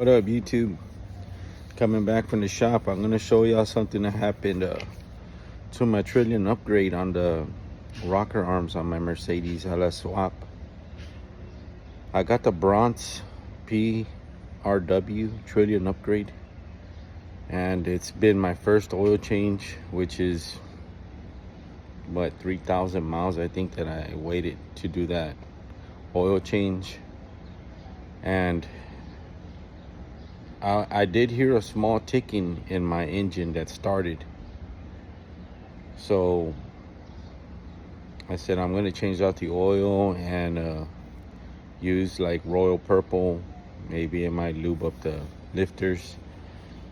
What up, YouTube? Coming back from the shop, I'm gonna show y'all something that happened to my trunnion upgrade on the rocker arms on my Mercedes LS swap. I got the bronze PRW trunnion upgrade, and it's been my first oil change, which is what, 3,000 miles I think that I waited to do that oil change. And I did hear a small ticking in my engine that started. So I said I'm going to change out the oil and use like Royal Purple. Maybe it might lube up the lifters.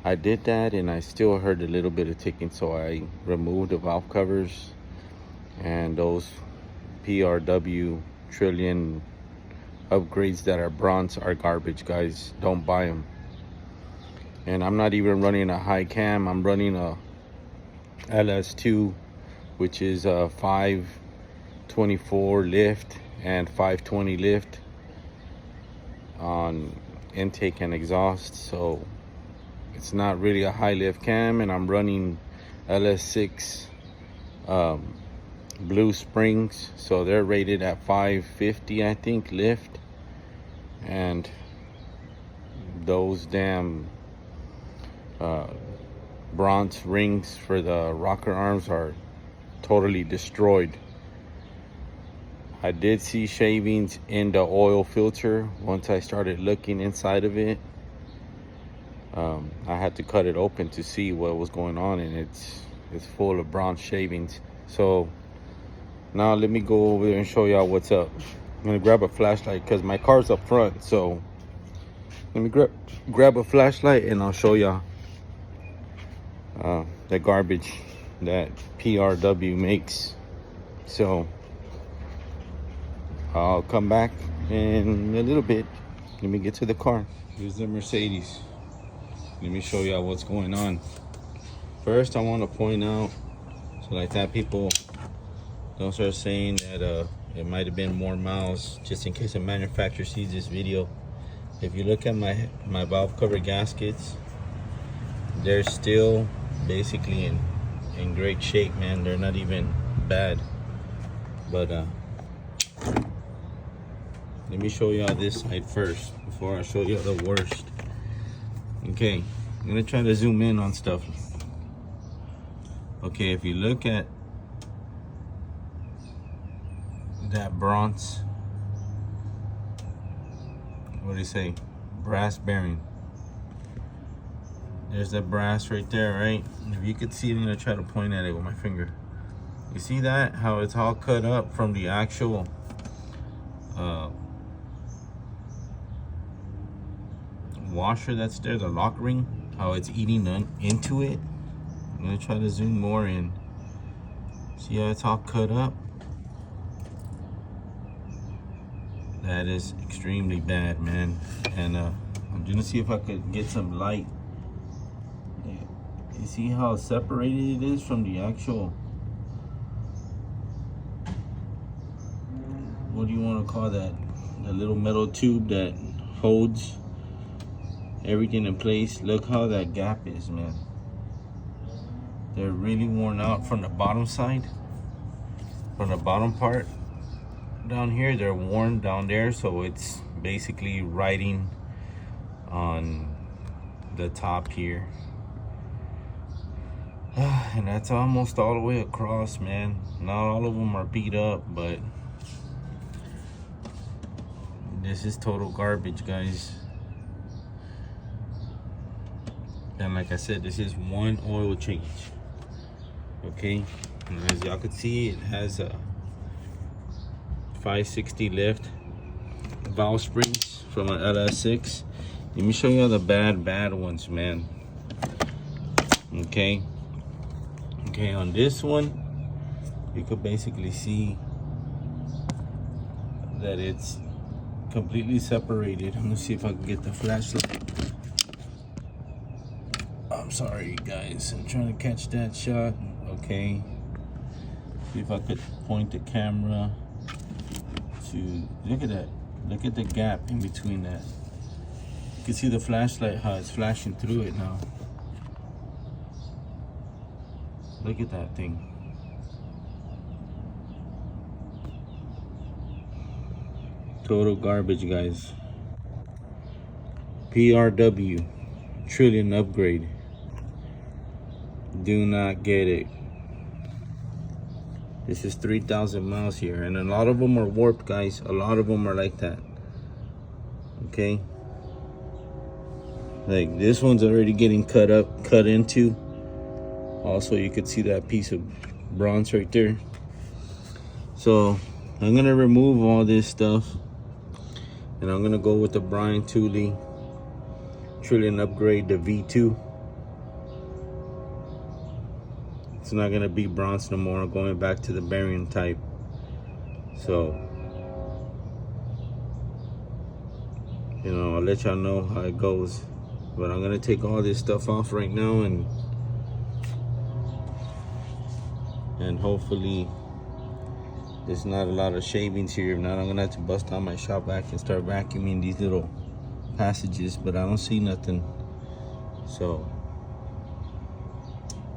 I did that and I still heard a little bit of ticking, so I removed the valve covers. And those PRW trunnion upgrades that are bronze are garbage, guys. Don't buy them. And I'm not even running a high cam. I'm running a LS2, which is a 524 lift and 520 lift on intake and exhaust. So it's not really a high lift cam. And I'm running LS6 blue springs, so they're rated at 550 I think lift. And those damn bronze rings for the rocker arms are totally destroyed. I did see shavings in the oil filter once I started looking inside of it. I had to cut it open to see what was going on, and it's full of bronze shavings. So now let me go over there and show y'all what's up. I'm gonna grab a flashlight because my car's up front, so let me grab a flashlight and I'll show y'all the garbage that PRW makes. So I'll come back in a little bit. Let me get to the car. Here's the Mercedes. Let me show y'all what's going on. First, I want to point out, so like that people don't start saying that it might have been more miles, just in case the manufacturer sees this video. If you look at my valve cover gaskets, they're still basically in great shape, man. They're not even bad. But let me show y'all this side first before I show you the worst. Okay, I'm gonna try to zoom in on stuff. Okay, if you look at that bronze, what do you say, brass bearing, there's that brass right there, right? If you could see it, I'm gonna try to point at it with my finger. You see that, how it's all cut up from the actual washer that's there, the lock ring, how it's eating into it. I'm gonna try to zoom more in. See how it's all cut up? That is extremely bad, man. And I'm gonna see if I could get some light. You see how separated it is from the actual, what do you want to call that? The little metal tube that holds everything in place. Look how that gap is, man. They're really worn out from the bottom side. From the bottom part down here, they're worn down there, so it's basically riding on the top here. And that's almost all the way across, man. Not all of them are beat up, but this is total garbage, guys. And like I said, this is one oil change. Okay, and as y'all can see, it has a 560 lift valve springs from an LS6. Let me show you the bad ones, man. Okay, on this one, you could basically see that it's completely separated. I'm gonna see if I can get the flashlight. I'm sorry, guys, I'm trying to catch that shot. Okay, see if I could point the camera to, look at that, look at the gap in between that. can see the flashlight, how it's flashing through it now. Look at that thing. Total garbage, guys. PRW Trillion upgrade. Do not get it. This is 3,000 miles here, and a lot of them are warped, guys. A lot of them are like that. Okay, like this one's already getting cut into. Also, you could see that piece of bronze right there. So I'm gonna remove all this stuff, and I'm gonna go with the Brian Tooley Trillion upgrade, the V2. It's not gonna be bronze no more. I'm going back to the barium type. So, you know, I'll let y'all know how it goes. But I'm gonna take all this stuff off right now, and hopefully there's not a lot of shavings here. If not, I'm gonna have to bust out my shop vac and start vacuuming these little passages, but I don't see nothing. So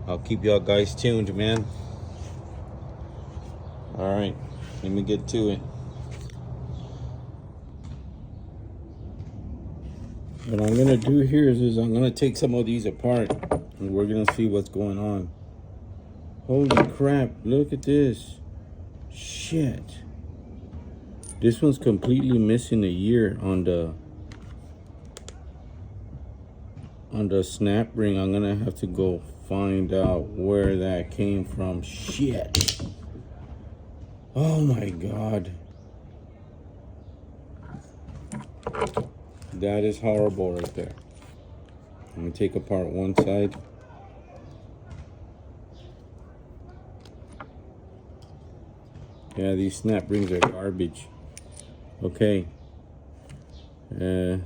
I'll keep y'all guys tuned, man. All right, let me get to it. What I'm gonna do here is I'm gonna take some of these apart, and we're gonna see what's going on. Holy crap, look at this. Shit. This one's completely missing a year on the snap ring. I'm gonna have to go find out where that came from. Shit. Oh my God. That is horrible right there. Let me take apart one side. Yeah, these snap rings are garbage. Okay. This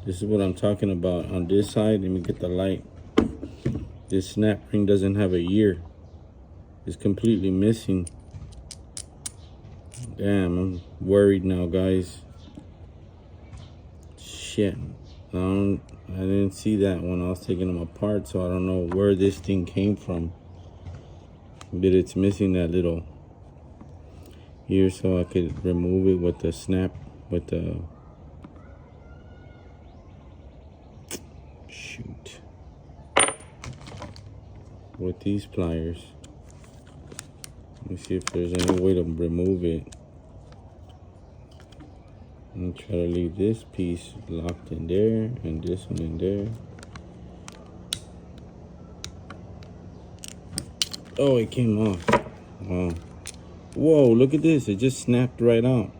is what I'm talking about. On this side, let me get the light. This snap ring doesn't have a year. It's completely missing. Damn, I'm worried now, guys. Shit. I didn't see that when I was taking them apart, so I don't know where this thing came from. But it's missing that little here, so I could remove it with the snap, with the shoot, with these pliers. Let me see if there's any way to remove it. I'm try to leave this piece locked in there and this one in there. Oh, it came off. Wow. Whoa, look at this. It just snapped right out.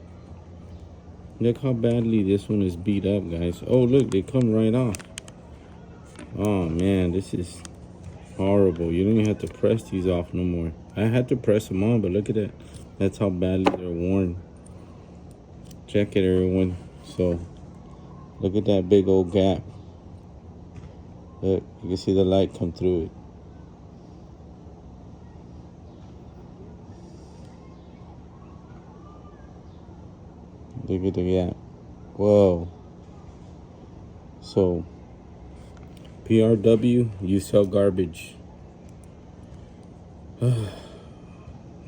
Look how badly this one is beat up, guys. Oh, look, they come right off. Oh, man, this is horrible. You don't even have to press these off no more. I had to press them on, but look at that. That's how badly they're worn. Check it, everyone. So, look at that big old gap. Look, you can see the light come through it. Look at the gap. Whoa. So, PRW, you sell garbage.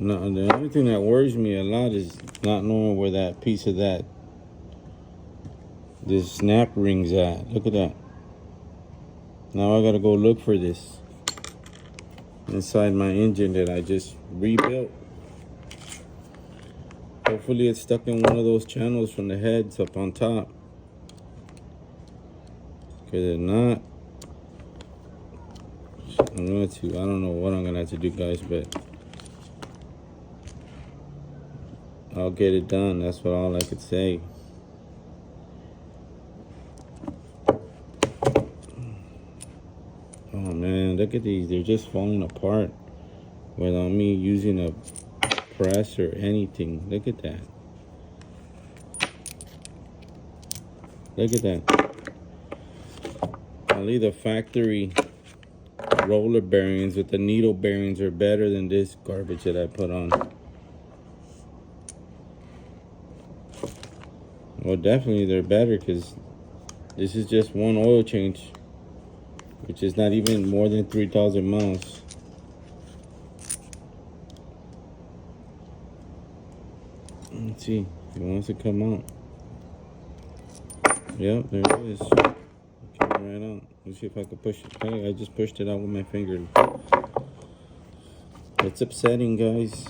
No, the only thing that worries me a lot is not knowing where that piece of this snap ring's at. Look at that. Now I gotta go look for this inside my engine that I just rebuilt. Hopefully it's stuck in one of those channels from the heads up on top. Because if not, I don't know what I'm gonna have to do, guys, but I'll get it done. That's what all I could say. Oh man, look at these. They're just falling apart without me using a press or anything. Look at that. Look at that. Only the factory roller bearings with the needle bearings are better than this garbage that I put on. Well, definitely they're better because This is just one oil change, which is not even more than 3,000 miles. Let's see if it wants to come out. Yep, there it is. Came right out. Let's see if I can push it. Okay, I just pushed it out with my finger. It's upsetting, guys.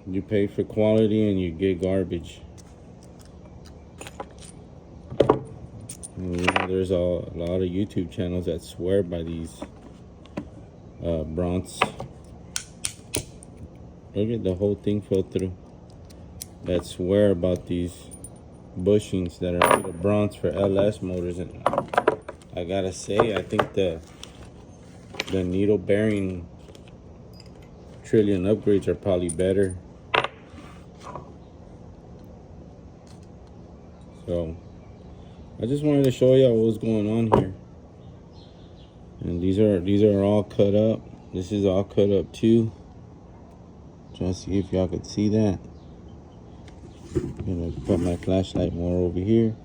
You pay for quality and you get garbage. And, you know, there's a lot of YouTube channels that swear by these bronze. Look at the whole thing fell through. That swear about these bushings that are made of bronze for LS motors, and I gotta say, I think the needle bearing trunnion upgrades are probably better. So I just wanted to show y'all what was going on here. And these are all cut up. This is all cut up too. Trying to see if y'all could see that. I'm gonna put my flashlight more over here.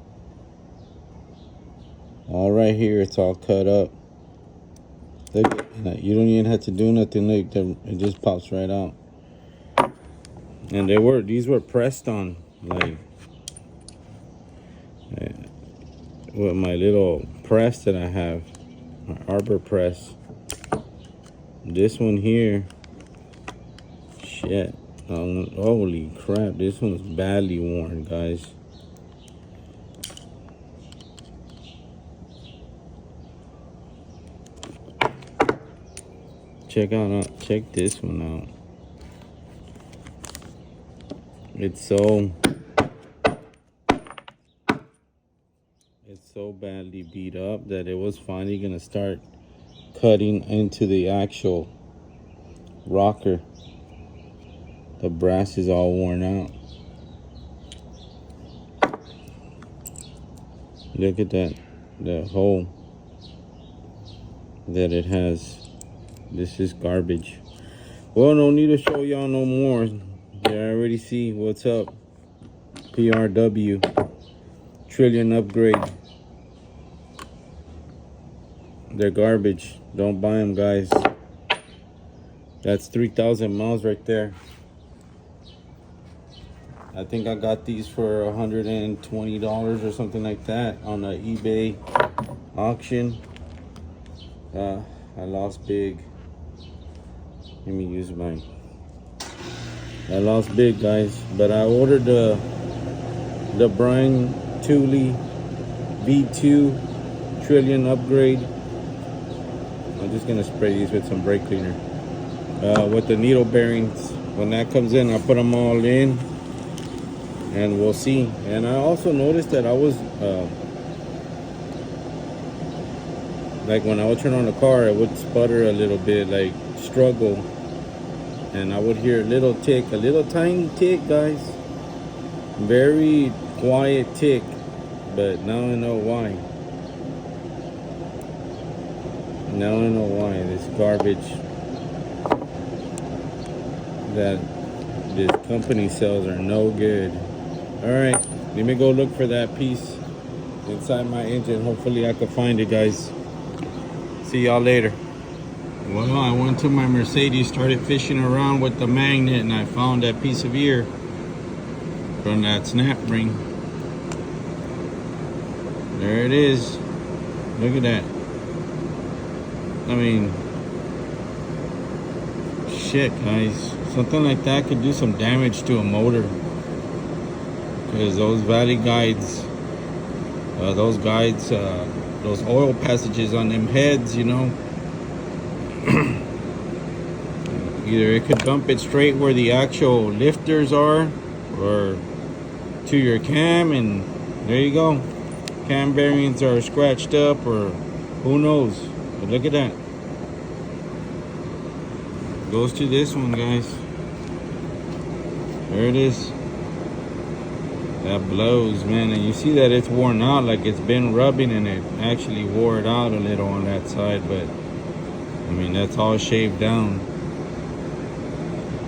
All right here, it's all cut up. Look, you don't even have to do nothing. Look, it just pops right out. And these were pressed on, like with my little press that I have, my arbor press. This one here, shit. Holy crap, this one's badly worn, guys. Check this one out. It's so badly beat up that it was finally gonna start cutting into the actual rocker. The brass is all worn out. Look at that, the hole that it has. This is garbage. Well, no need to show y'all no more. Yeah, I already see what's up. PRW trunnion upgrade. They're garbage. Don't buy them, guys. That's 3,000 miles right there. I think I got these for $120 or something like that on the eBay auction. I lost big. Let me use mine. I lost big, guys. But I ordered the Brian Tooley V2 trunnion upgrade. I'm just gonna spray these with some brake cleaner. With the needle bearings. When that comes in, I'll put them all in. And we'll see. And I also noticed that I was like when I would turn on the car, it would sputter a little bit, like struggle, and I would hear a little tick, a little tiny tick, guys. Very quiet tick, but now I know why. Now I know why. This garbage that this company sells are no good. All right, let me go look for that piece inside my engine. Hopefully I can find it, guys. See y'all later. Well, I went to my Mercedes, started fishing around with the magnet, and I found that piece of ear from that snap ring. There it is. Look at that. I mean, shit, guys. Something like that could do some damage to a motor. Because those valley guides, those oil passages on them heads, you know, either it could dump it straight where the actual lifters are, or to your cam, and there you go. Cam bearings are scratched up, or who knows. But look at that. Goes to this one, guys. There it is. That blows, man. And you see that it's worn out, like it's been rubbing, and it actually wore it out a little on that side. But I mean, that's all shaved down.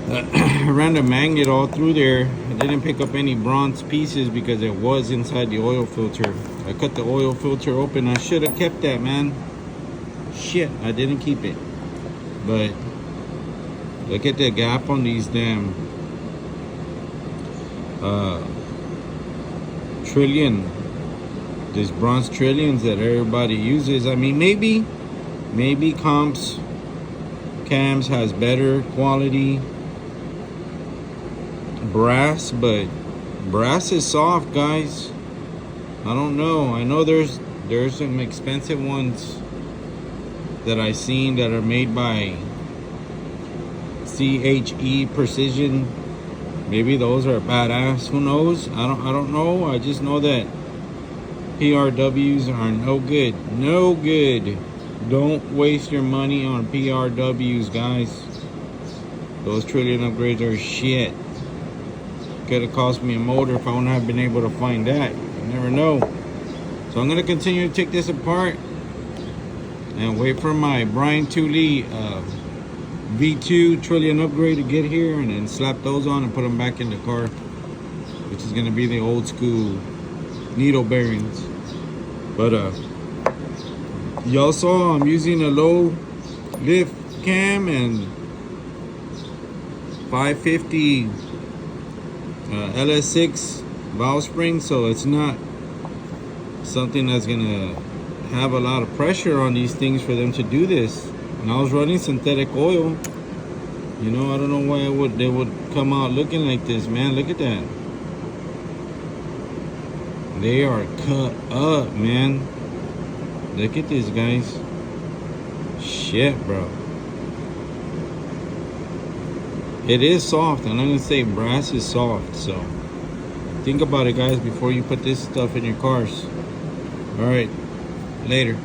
I ran the magnet all through there. I didn't pick up any bronze pieces because it was inside the oil filter. I cut the oil filter open. I should have kept that, man. Shit, I didn't keep it. But look at the gap on these damn trunnion. These bronze trunnions that everybody uses. I mean, maybe Comps cams has better quality brass, but brass is soft, guys. I don't know. I know there's some expensive ones that I seen that are made by CHE Precision. Maybe those are badass. Who knows? I don't know. I just know that PRWs are no good. No good. Don't waste your money on PRWs, guys. Those trunnion upgrades are shit. Could have cost me a motor if I wouldn't have been able to find that. You never know. So I'm gonna continue to take this apart and wait for my Brian Tooley V2 trunnion upgrade to get here, and then slap those on and put them back in the car, which is gonna be the old school needle bearings. But y'all saw I'm using a low lift cam and 550 LS6 valve spring, so it's not something that's gonna have a lot of pressure on these things for them to do this. And I was running synthetic oil. You know, I don't know why they would come out looking like this, man. Look at that. They are cut up, man. Look at this, guys. Shit, bro. It is soft. I'm not gonna say brass is soft, so think about it, guys, before you put this stuff in your cars. All right, later.